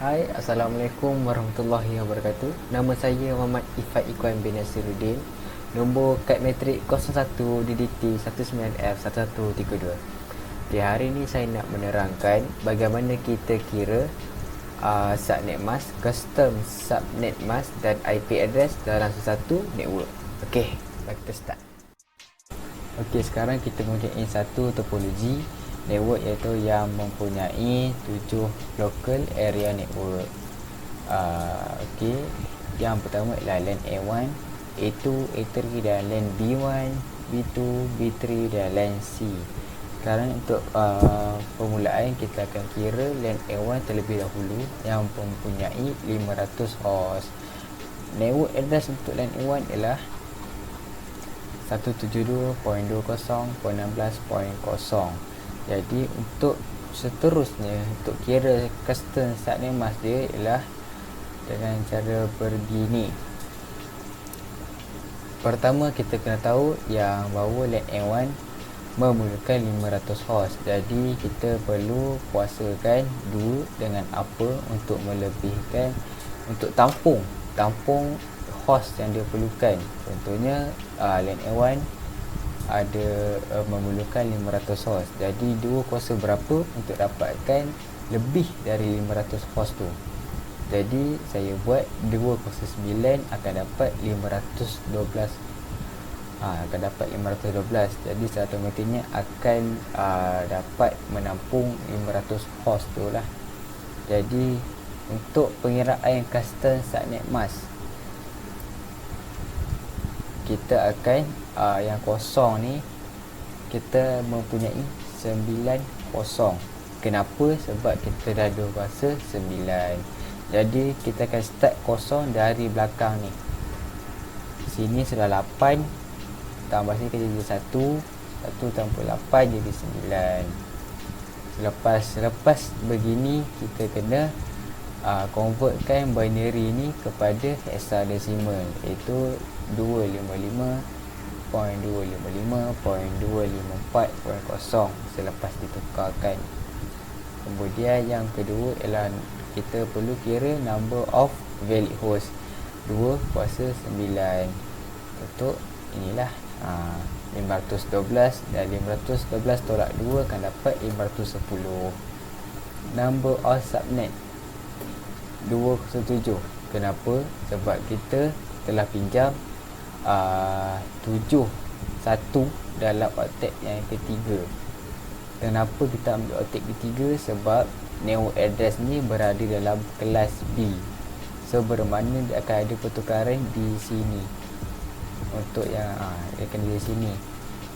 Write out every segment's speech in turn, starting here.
Hai, Assalamualaikum warahmatullahi wabarakatuh. Nama saya Muhammad Ifat Ikwan bin Nasiruddin. Nombor kad metrik 01 DDT 19F1132. Di hari ini saya nak menerangkan bagaimana kita kira subnet mask, custom subnet mask dan IP address dalam sesuatu network. Okey, mari kita start. Okey, sekarang kita mempunyai satu topologi network iaitu yang mempunyai 7 local area network. Okey, yang pertama ialah LAN A1, A2, A3 dan LAN B1, B2, B3 dan LAN C. Sekarang untuk permulaan kita akan kira LAN A1 terlebih dahulu yang mempunyai 500 host. Network address untuk LAN A1 ialah 172.20.16.0. Jadi untuk seterusnya, untuk kira custom subnet mask dia ialah dengan cara begini. Pertama kita kena tahu yang bahawa LAN A1 memerlukan 500 host. Jadi kita perlu kuasakan 2 dengan apa untuk melebihkan, untuk tampung host yang dia perlukan. Contohnya LAN A1 ada memerlukan 500 host. Jadi 2 kuasa berapa untuk dapatkan lebih dari 500 host tu. Jadi saya buat 2 kuasa 9 akan dapat 512. Akan dapat 512. Jadi secara automatiknya akan dapat menampung 500 host tu lah. Jadi untuk pengiraan custom subnet mask, kita akan yang kosong ni kita mempunyai 9 kosong. Kenapa? Sebab kita dah ada kuasa 9. Jadi kita akan start kosong dari belakang ni. Sini sudah 8, tambah sini kita jadi 1 tambah 8 jadi 9. Selepas begini kita kena convertkan binary ni kepada hexadecimal, iaitu 255.255.254.0 selepas ditukarkan. Kemudian yang kedua ialah kita perlu kira number of valid host, 2 kuasa 9. Untuk inilah 512 dan 512 tolak 2 akan dapat 510. Number of subnet 207. Kenapa? Sebab kita telah pinjam 7 1 dalam oktet yang ketiga. Kenapa kita ambil oktet ketiga? Sebab network address ni berada dalam kelas B, so bermakna dia akan ada pertukaran di sini. Untuk yang dia akan di sini.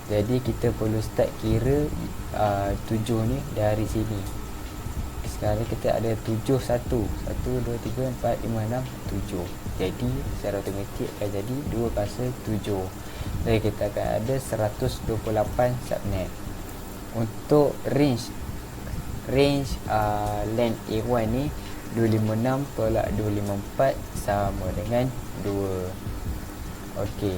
Jadi kita perlu start kira 7 ni dari sini. Sekarang kita ada 7 1 2 3 4 5 6 7. Jadi secara automatik akan jadi 2 kuasa 7. Jadi kita akan ada 128 subnet. Untuk range LAN A1 ni 256 tolak 254 sama dengan 2. Okey.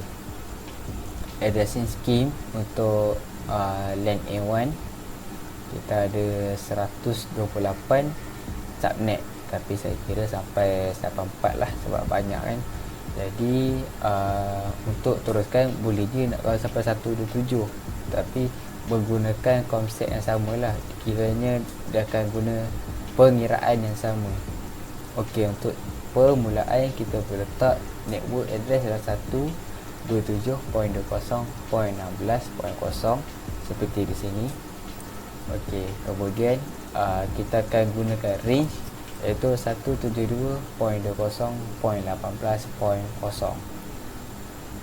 Addressing scheme untuk LAN A1 kita ada 128 subnet, tapi saya kira sampai 84 lah sebab banyak kan. Jadi untuk teruskan boleh je nak kalau sampai 127, tapi menggunakan konsep yang sama lah. Kiranya dia akan guna pengiraan yang sama. Okey, untuk permulaan kita boleh letak network address dalam 127.20.16.0 seperti di sini. Okey, kemudian kita akan gunakan range iaitu 172.20.18.0.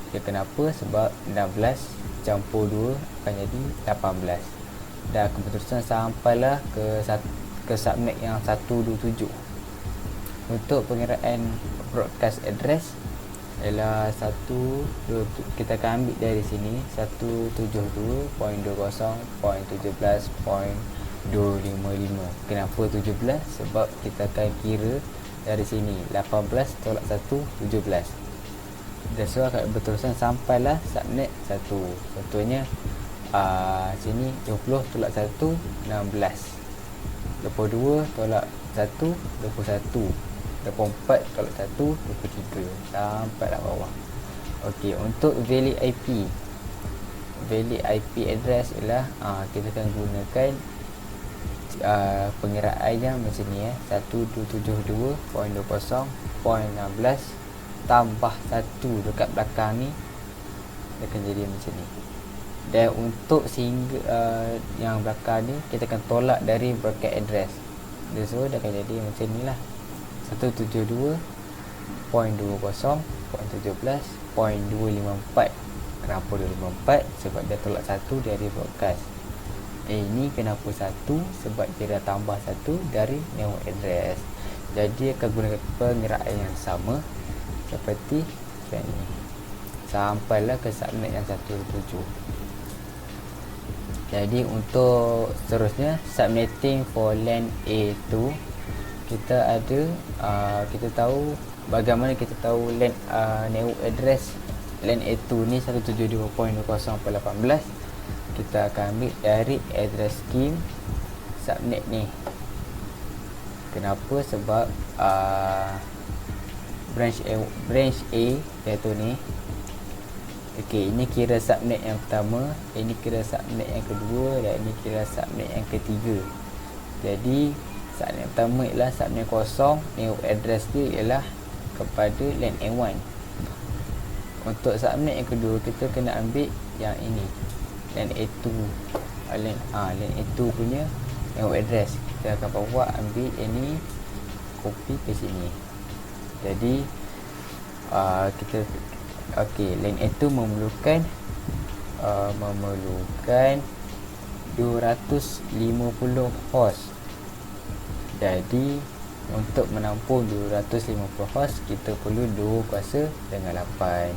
Okay, kenapa? Sebab 16 campur 2 akan jadi 18. Dan keputusan sampailah ke subnet yang 127. Untuk pengiraan broadcast address ialah kita akan ambil dari sini 172.20.17.255. Kenapa 17? Sebab kita akan kira dari sini 18 tolak 1 17. Dan so akan berterusan sampailah subnet 1. Contohnya sini 20 tolak 1 16. 22 tolak 1, 21. 24 tolak 1, 23. Sampai lah bawah. Okey, untuk valid IP address ialah kita akan gunakan pengiraannya macam ni 1272.20.16 tambah 1 dekat belakang ni, dia akan jadi macam ni. Dan untuk sehingga yang belakang ni kita akan tolak dari broadcast address. So dia akan jadi macam ni lah, 172.20.17.254. Kenapa 254? Sebab dia tolak 1 dari broadcast. Ini kenapa 1? Sebab dia dah tambah 1 dari network address. Jadi akan gunakan pengiraan yang sama seperti macam ni, sampailah ke subnet yang 17. Jadi untuk seterusnya, subnetting for LAN A2, kita ada kita tahu bagaimana kita tahu LAN network address LAN A2 ni 172.20.18. Kita akan ambil dari address scheme subnet ni. Kenapa? Sebab branch A iaitu ni. Okey, ini kira subnet yang pertama, ini kira subnet yang kedua, dan ini kira subnet yang ketiga. Jadi subnet pertama ialah subnet kosong, network address dia ialah kepada LAN A1. Untuk subnet yang kedua, kita kena ambil yang ini, LAN A2. LAN A2 punya network address. Kita akan bawa ambil ini, copy ke sini. Jadi kita LAN A2 memerlukan 250 host. Jadi untuk menampung 250 host, kita perlu 2 kuasa dengan 8.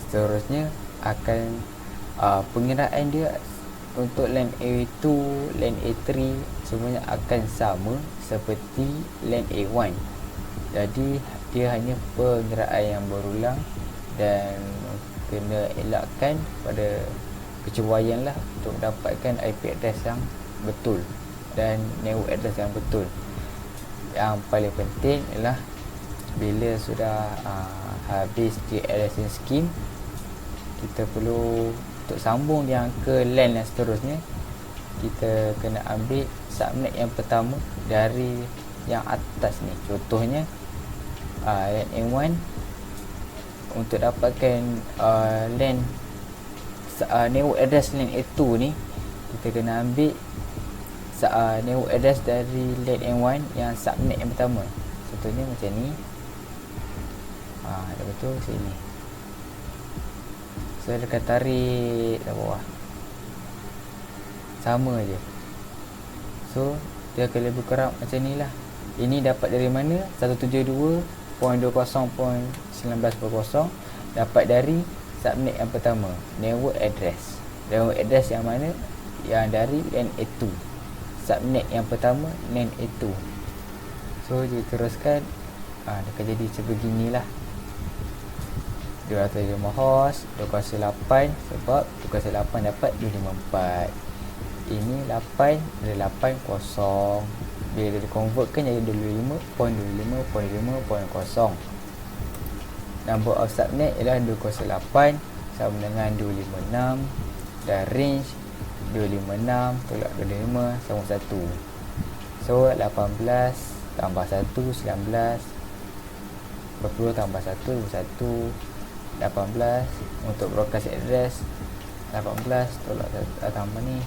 Seterusnya akan pengiraan dia untuk LAN A2, LAN A3 semuanya akan sama seperti LAN A1. Jadi dia hanya pengiraan yang berulang dan kena elakkan pada kecuaian lah untuk mendapatkan IP address yang betul dan network address yang betul. Yang paling penting ialah bila sudah habis DLSN scheme, kita perlu untuk sambung yang ke LAN yang seterusnya, kita kena ambil subnet yang pertama dari yang atas ni. Contohnya LAN A1, untuk dapatkan LAN network address LAN A2 ni, kita kena ambil network address dari LAN A1 yang subnet yang pertama. Contohnya macam ni. Dah betul sini. So dia akan tarik ke bawah. Sama je. So dia akan lebih kurang macam ni lah. Ini dapat dari mana? 172.20.19.0 dapat dari subnet yang pertama, network address. Network address yang mana? Yang dari LAN A2. Subnet yang pertama LAN A2. So dia teruskan, dia akan jadi sebeginilah. 205 host, 208, sebab 208 dapat 254. Ini 8 dari 8 kosong. Bila dia convertkan jadi 25.25.5.0. Number of subnet ialah 208 sama dengan 256, dan range 256 tolak 25 sama 1. So 18 tambah 1 19, 20 tambah 1 21, 18 untuk broadcast address. 18 tolak tambah ni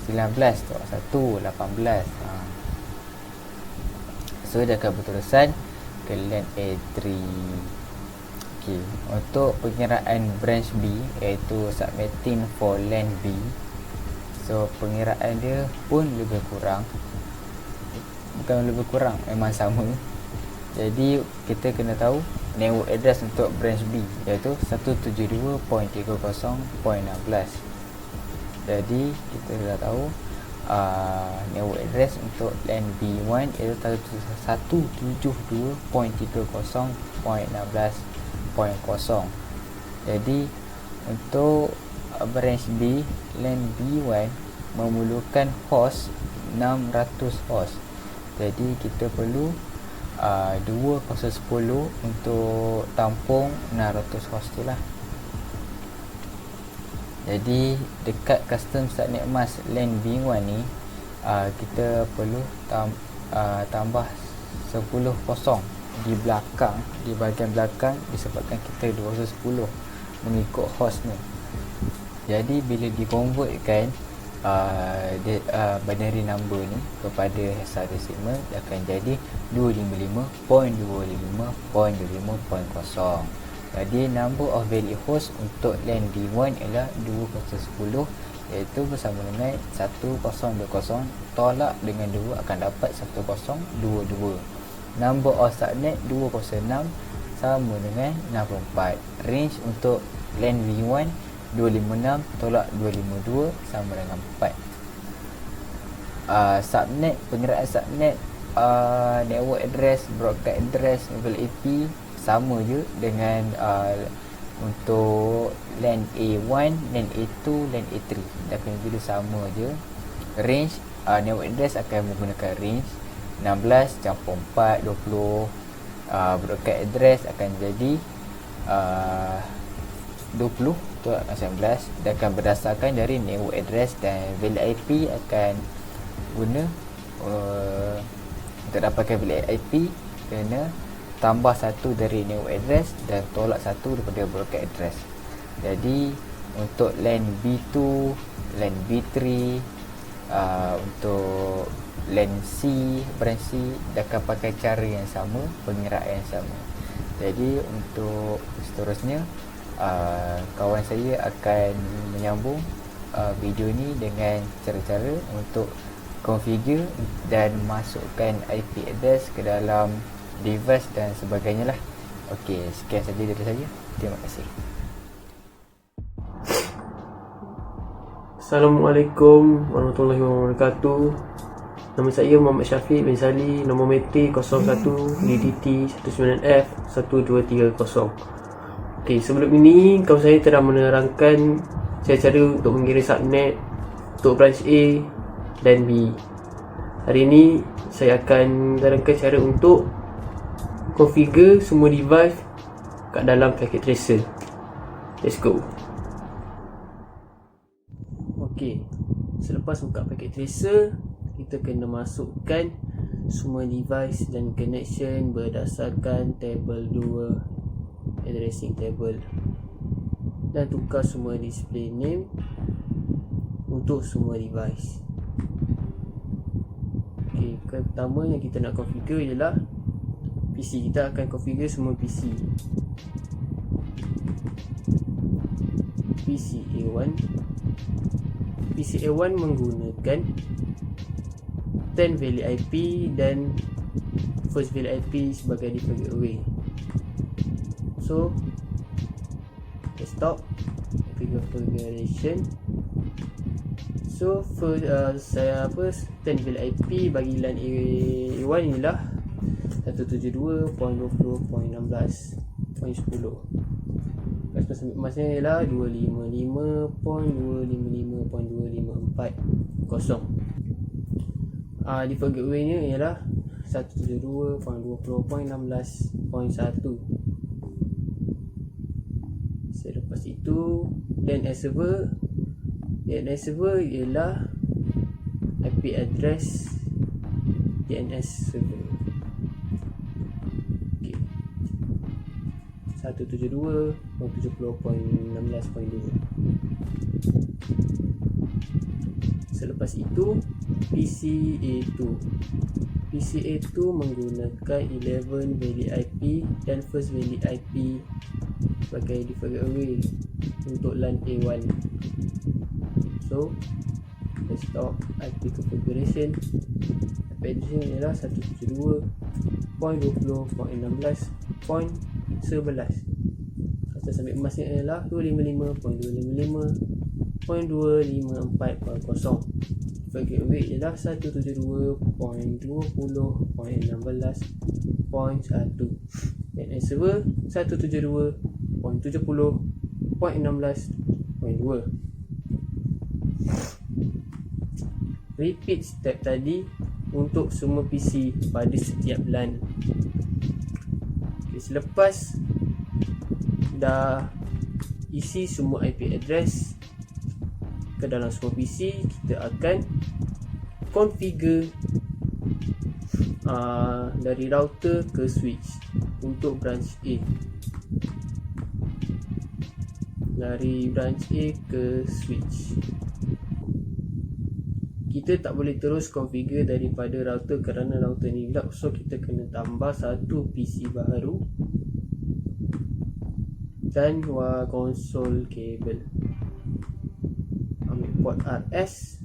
19 tolak 1 18. So dia akan berterusan ke LAN A3. Okey, untuk pengiraan branch B iaitu subnetting for LAN B, so pengiraan dia pun lebih kurang, bukan lebih kurang, memang sama. Jadi kita kena tahu network address untuk branch B iaitu 172.30.16. Jadi kita dah tahu network address untuk LAN B1 iaitu 172.30.16.0. Jadi untuk branch B, LAN B1 memerlukan host 600 host. Jadi kita perlu 2,10 untuk tampung 600 host tu lah. Jadi dekat custom subnet mask LAN B1 ni, kita perlu tambah 10 kosong di belakang, di bahagian belakang, disebabkan kita 210 mengikut host ni. Jadi bila dikonvertkan binary number ni kepada hexadecimal, akan jadi 255.25.25.0. Jadi number of valid host untuk LAN D1 ialah 2,10, iaitu bersama dengan 1020 tolak dengan 2 akan dapat 1022. Number of subnet 206 sama dengan 64. Range untuk LAN V1 256 tolak 252 sama dengan 4. Subnet, pengiraan subnet, network address, broadcast address, level AP sama je dengan untuk LAN A1, LAN A2, LAN A3. Dah kena bila sama je. Range, network address akan menggunakan range 16 campur 4, 20. Broadcast address akan jadi 20 tu 19, dan akan berdasarkan dari network address, dan valid IP akan guna untuk dapatkan valid IP kena tambah satu dari network address dan tolak satu daripada broadcast address. Jadi untuk LAN B2, LAN B3, untuk LAN C, branch C, dia akan pakai cara yang sama, pengiraan yang sama. Jadi untuk seterusnya, kawan saya akan menyambung video ni dengan cara-cara untuk configure dan masukkan IP address ke dalam device dan sebagainya lah. Okey, sekian saja dari saya. Terima kasih. Assalamualaikum warahmatullahi wabarakatuh. Nama saya Muhammad Syafiq bin Sali, nombor metrik 01 DDT 19F 1230. Okey, sebelum ini kawan saya telah menerangkan cara-cara untuk mengirim subnet untuk branch A dan B. Hari ini saya akan terangkan cara untuk configure semua device kat dalam packet tracer. Let's go. Okey, selepas buka packet tracer, kita kena masukkan semua device dan connection berdasarkan table 2 addressing table, dan tukar semua display name untuk semua device. Okey, pertama yang kita nak configure ialah PC. Kita akan configure semua PC. PC A1. PC A1 menggunakan 10 valid IP dan first valid IP sebagai default gateway. So, desktop configuration. So, first, saya 10 valid IP bagi LAN A1 ialah 172.20.16.10. Customer masnya ialah 255.255.254.0. Default gateway nya ialah 172.20.16.1. Selepas itu DNS server. DNS server ialah IP address DNS server. 172.70.16.2. Selepas itu PCA2. PCA2 menggunakan 11 valid IP dan first valid IP sebagai default gateway untuk LAN A1. So, desktop IP configuration. IP address ialah 172.20.16.11. Kata submit emasnya ialah 255.255.254.0. Default gateway ialah 172.20.16.1. DNS server 172.70.16.2. Repeat step tadi untuk semua PC pada setiap LAN. Okay, selepas dah isi semua IP address ke dalam semua PC, kita akan configure dari router ke switch untuk branch A. Dari branch A ke switch, kita tak boleh terus configure daripada router kerana router ni gelap. So kita kena tambah satu PC baru dan konsol kabel. Ambil port RS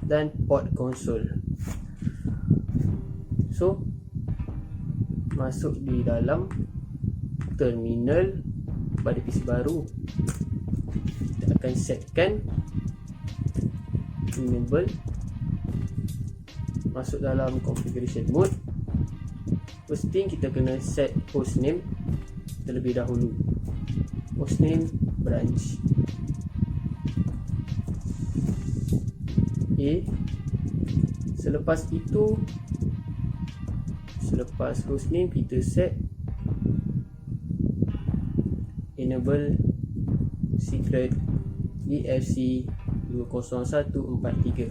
dan port konsol. So masuk di dalam terminal pada PC baru, kita akan setkan enable, masuk dalam configuration mode. First thing, kita kena set hostname terlebih dahulu. Hostname branch A. Selepas itu, selepas hostname, kita set enable secret DFC 20143.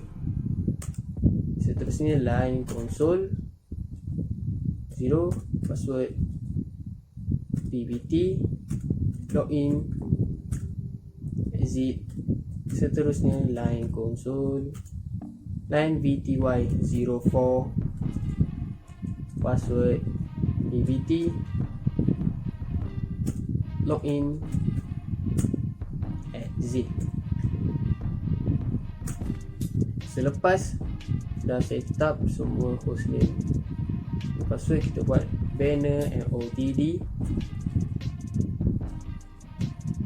Seterusnya line console 0, password ppt, login, exit. Seterusnya line console, line vty04, password ppt, login, exit. Selepas dah set up semua hostname, password, kita buat banner MOTD,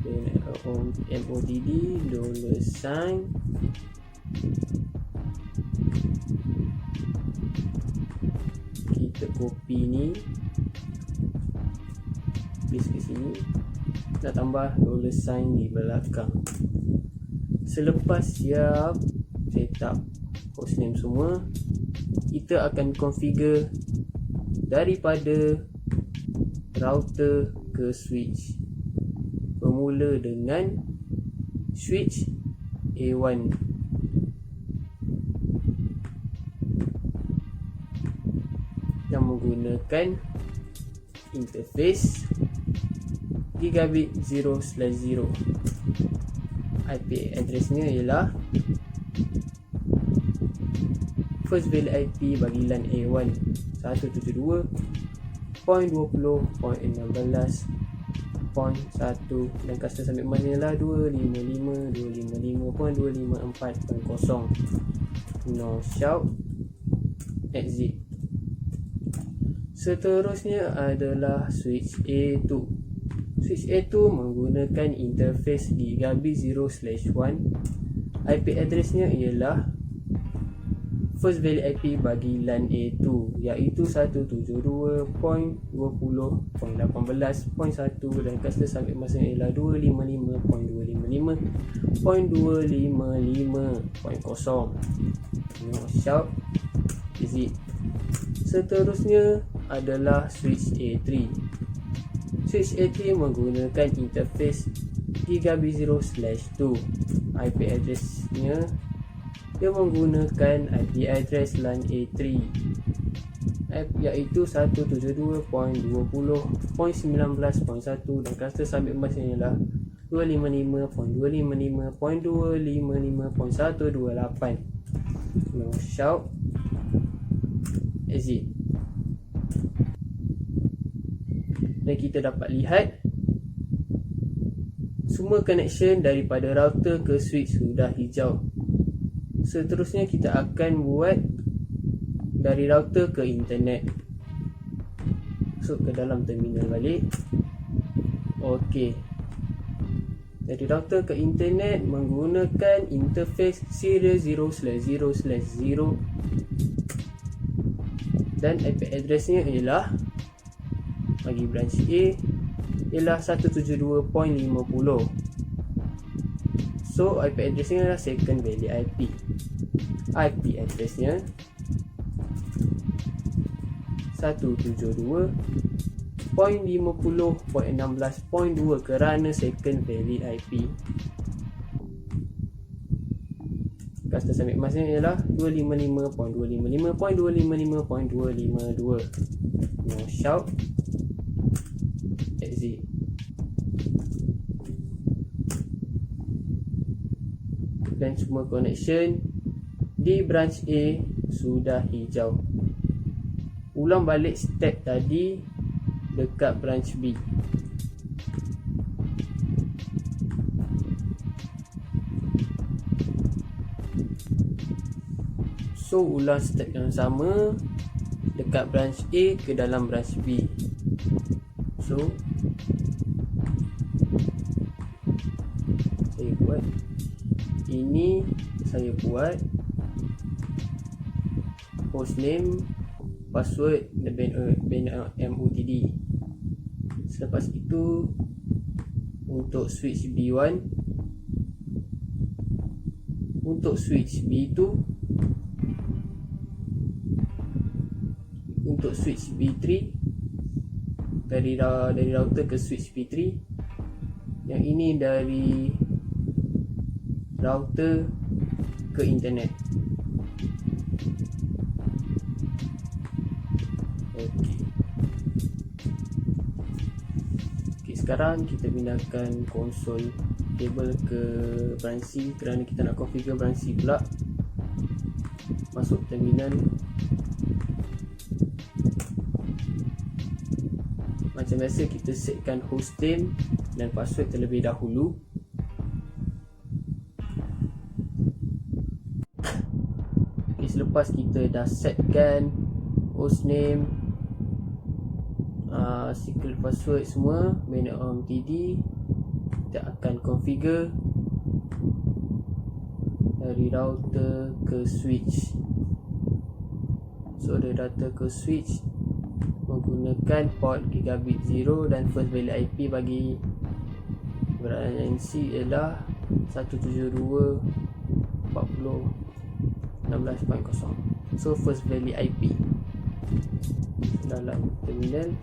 $, kita copy ni, paste ke sini, nak tambah $, di belakang. Selepas siap set up hostname semua, kita akan configure daripada router ke switch. Bermula dengan switch A1. Yang menggunakan interface gigabit 0/0. IP addressnya ialah first value IP bagi LAN A1 172.20.16.1 dan custom submit mask ialah 255.255.254.0. No shout, exit. Seterusnya adalah switch A2. Switch A2 menggunakan interface gigabit 0/1. IP addressnya ialah first value IP bagi LAN A2 iaitu 172.20.18.1 dan custom submit mask ialah 255.255.255.0. No shout, exit. Seterusnya adalah switch A3. Switch A3 menggunakan interface gigabit 0/2. IP addressnya, dia menggunakan IP address LAN A3 iaitu 172.20.19.1 dan custom submit mask ialah 255.255.255.128. No shout, exit. Dan kita dapat lihat semua connection daripada router ke switch sudah hijau. Seterusnya kita akan buat dari router ke internet. Masuk ke dalam terminal balik. Okey. Dari router ke internet menggunakan interface serial 0/0/0 dan IP addressnya ialah bagi branch A ialah 172.50. So IP addressnya adalah second value IP. IP addressnya 172.50.16.2 kerana second valid IP. Custom submit mask ni ialah 255.255.255.252. No shout, exit. Dan semua connection di branch A sudah hijau. Ulang balik step tadi dekat branch B. So ulang step yang sama dekat branch A ke dalam branch B. So saya buat ini, saya buat hostname, password dan MUTD. Selepas itu untuk switch B1, untuk switch B2, untuk switch B3, dari router ke switch B3. Yang ini dari router ke internet. Okey, sekarang kita pindahkan konsol kabel ke branch C kerana kita nak configure branch C pula. Masuk terminal. Macam biasa kita setkan hostname dan password terlebih dahulu. Okay, selepas kita dah setkan hostname, secret password semua, MUTD, kita akan configure dari router ke switch. So dari router ke switch menggunakan port gigabit 0 dan first valid IP bagi berada NC ialah 172.40.16.0. So first valid IP dalam terminal.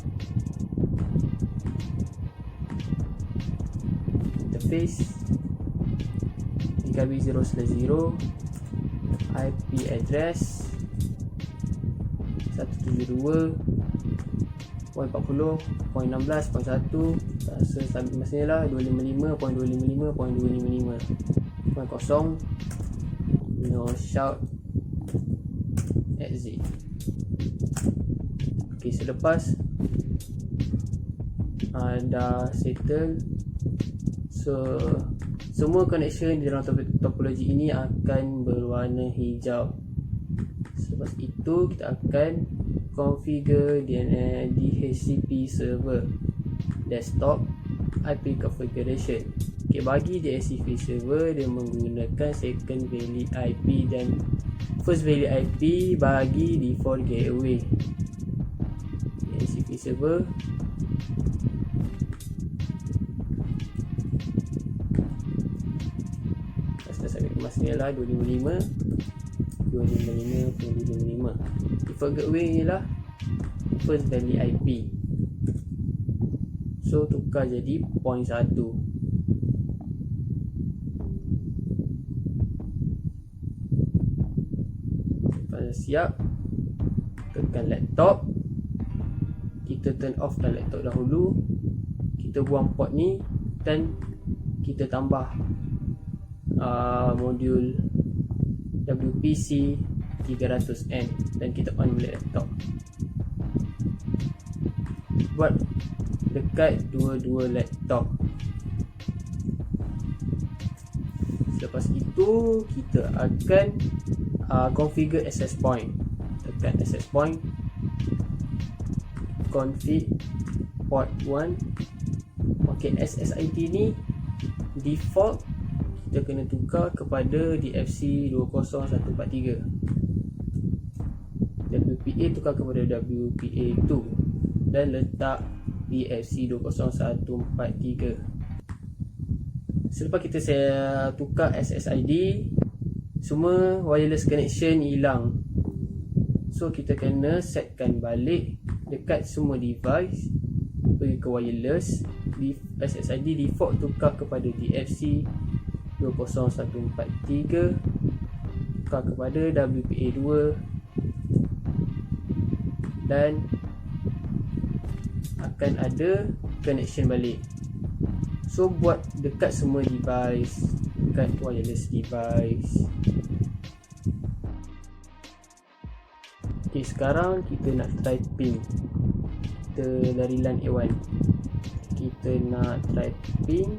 Interface gigabit 0/0, IP address 172.40.16.1. Rasa submit masnya lah 255.255.255.0. No shout, exit. Ok, selepas dah settle, so semua connection di dalam topologi ini akan berwarna hijau. Selepas itu kita akan configure DHCP server desktop IP configuration. Okay, bagi DHCP server dia menggunakan second valid IP dan first valid IP bagi default gateway. DHCP server submit mask ni ialah 255.255.255. Default gateway ialah first valid IP. So tukar jadi 0.1. Lepas siap, tekan laptop. Kita turn off kan laptop dahulu. Kita buang port ni dan kita tambah modul WPC 300N dan kita on balik laptop. Buat dekat dua-dua laptop. Selepas itu kita akan configure access point. Tekan access point, config port 1. Ok, SSID ni default kita kena tukar kepada DFC 20143. WPA tukar kepada WPA 2 dan letak DFC 20143. Selepas kita tukar SSID, semua wireless connection hilang. So kita kena setkan balik dekat semua device, pergi ke wireless, SSID default tukar kepada DFC 20143, tukar kepada WPA2 dan akan ada connection balik. So buat dekat semua device, dekat wireless device. Okay, sekarang kita nak try ping. Kita dari LAN A1. Kita nak try ping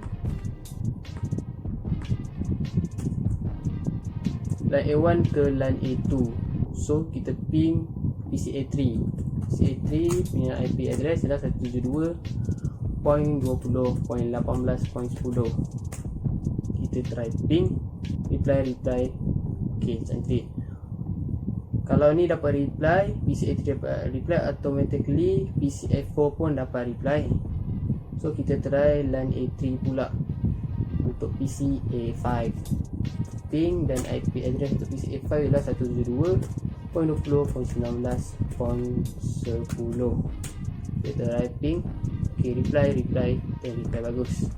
LAN A1 ke LAN A2. So kita ping PCA3. PCA3 punya IP address adalah 172.20.18.10. Kita try ping, reply. Okay, cantik. Kalau ni dapat reply, PCA3 dapat reply automatically, PCA4 pun dapat reply. So kita try LAN A3 pula untuk PCA5. Ping dan IP address untuk PCA5 ialah 172.20.19.10. Kita try ping. Okay, reply dan reply bagus.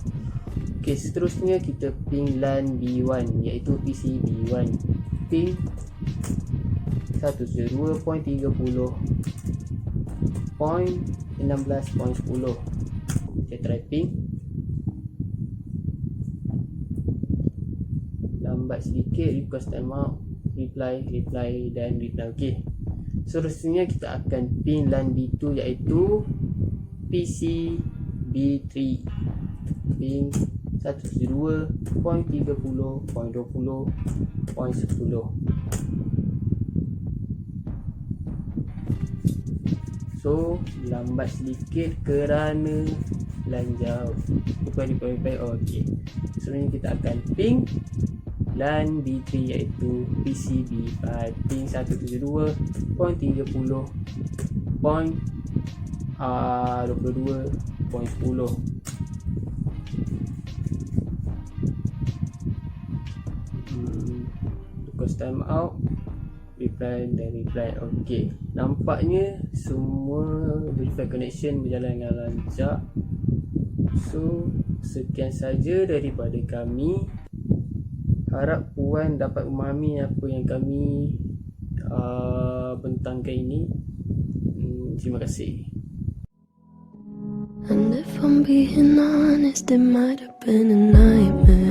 Okay, seterusnya kita ping LAN B1 iaitu PCB1. Ping 172.30.16.10. Kita try ping. Lambat sedikit, request timeout, reply dan reply. Okay, seterusnya kita akan ping LAN B2 iaitu PCB3. Ping 172.30.20.10. So lambat sedikit kerana LAN jauh. Reply. Okay, sebenarnya kita akan ping LAN B3 iaitu PCB5. Ping 172.22.10. Request time out, reply dan reply. Ok, nampaknya semua verify connection berjalan dengan lancar. So sekian saja daripada kami. Harap puan dapat memahami apa yang kami bentangkan ini. Terima kasih. And if I'm being honest, it might have been a nightmare.